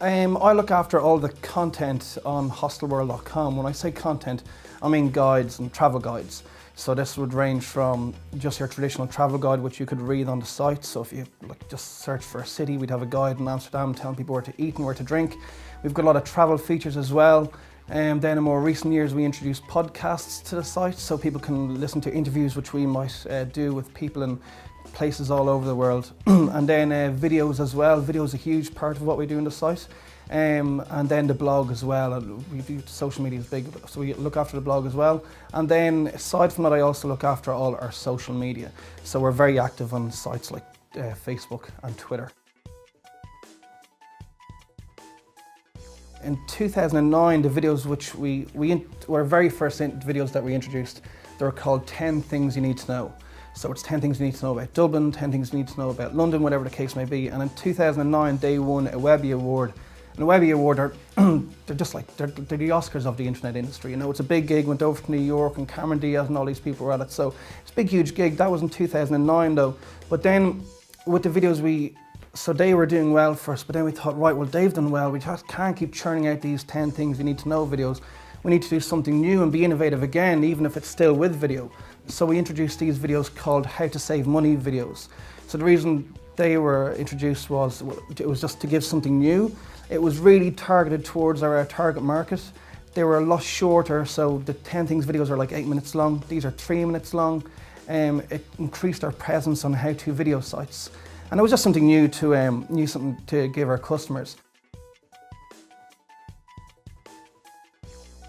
I look after all the content on HostelWorld.com. When I say content, I mean guides and travel guides. So this would range from just your traditional travel guide, which you could read on the site. So if you just search for a city, we'd have a guide in Amsterdam telling people where to eat and where to drink. We've got a lot of travel features as well. Then in more recent years, we introduced podcasts to the site, so people can listen to interviews which we might do with people in places all over the world. And then videos as well. Video is a huge part of what we do on the site. And then the blog as well. We do social media is big, so we look after the blog as well. And then aside from that, I also look after all our social media. So we're very active on sites like Facebook and Twitter. In 2009, the videos which were very first videos that we introduced, they were called 10 Things You Need to Know. So it's 10 things you need to know about Dublin, 10 things you need to know about London, whatever the case may be. And in 2009, they won a Webby Award. And the Webby Award are, they're the Oscars of the internet industry. You know, it's a big gig, went over to New York and Cameron Diaz and all these people were at it. So it's a big, huge gig. That was in 2009 though. But then with the videos so they were doing well first, but then we thought, right, well, they've done well. We just can't keep churning out these 10 things you need to know videos. We need to do something new and be innovative again, even if it's still with video. So we introduced these videos called How to Save Money videos. So the reason they were introduced was, it was just to give something new. It was really targeted towards our target market. They were a lot shorter, so the 10 things videos are like 8 minutes long. These are 3 minutes long. It increased our presence on how-to video sites. And it was just something new something to give our customers.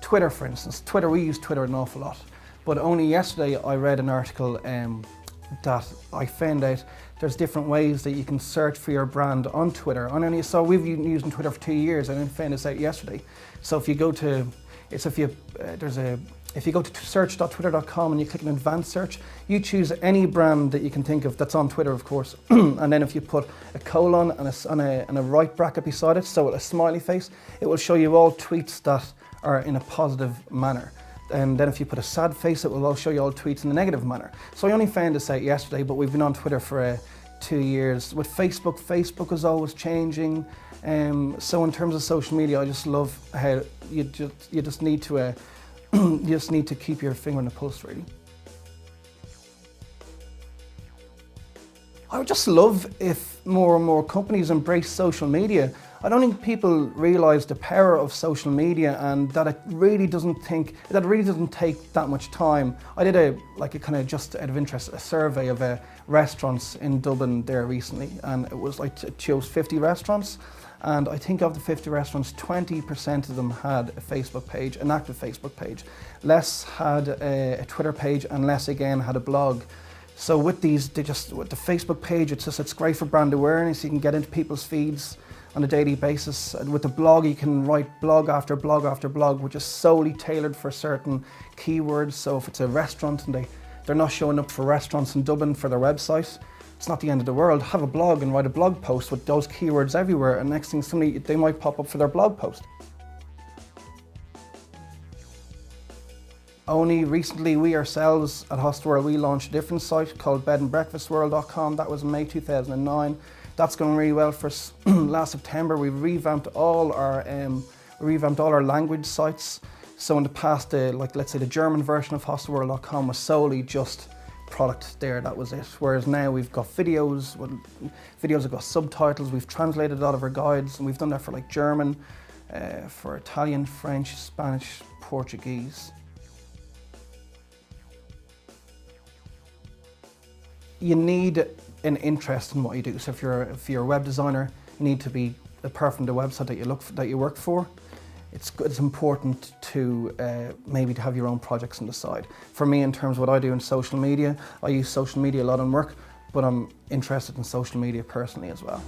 Twitter, for instance. We use Twitter an awful lot. But only yesterday I read an article that I found out there's different ways that you can search for your brand on Twitter. So we've been using Twitter for 2 years, and I found this out yesterday. So if you go to, if you go to search.twitter.com and you click on advanced search, you choose any brand that you can think of that's on Twitter, of course. And then if you put a colon and a right bracket beside it, so a smiley face, it will show you all tweets that are in a positive manner. And then if you put a sad face, it will all show you all tweets in a negative manner. So I only found this out yesterday, but we've been on Twitter for 2 years. With Facebook is always changing. So in terms of social media, I just love how you just need to you just need to keep your finger on the pulse, really. I would just love if more and more companies embrace social media. I don't think people realise the power of social media and that it really doesn't take that much time. I did a kind of just out of interest, a survey of restaurants in Dublin there recently, and it was it chose 50 restaurants. And I think of the 50 restaurants, 20% of them had a Facebook page, an active Facebook page. Less had a Twitter page, and less again had a blog. So with with the Facebook page, it's great for brand awareness. You can get into people's feeds on a daily basis. And with the blog, you can write blog after blog after blog, which is solely tailored for certain keywords. So if it's a restaurant and they're not showing up for restaurants in Dublin for their website, it's not the end of the world. Have a blog and write a blog post with those keywords everywhere, and next thing they might pop up for their blog post. Only recently, we ourselves at HostelWorld, we launched a different site called bedandbreakfastworld.com. That was in May 2009. That's going really well for us. Last September, we revamped all our language sites. So in the past, let's say the German version of HostelWorld.com was solely just product there, that was it. Whereas now we've got videos have got subtitles, we've translated a lot of our guides, and we've done that for German, for Italian, French, Spanish, Portuguese. You need an interest in what you do. So if you're a web designer, you need to be apart from the website that you work for. It's important to maybe to have your own projects on the side. For me, in terms of what I do in social media, I use social media a lot in work, but I'm interested in social media personally as well.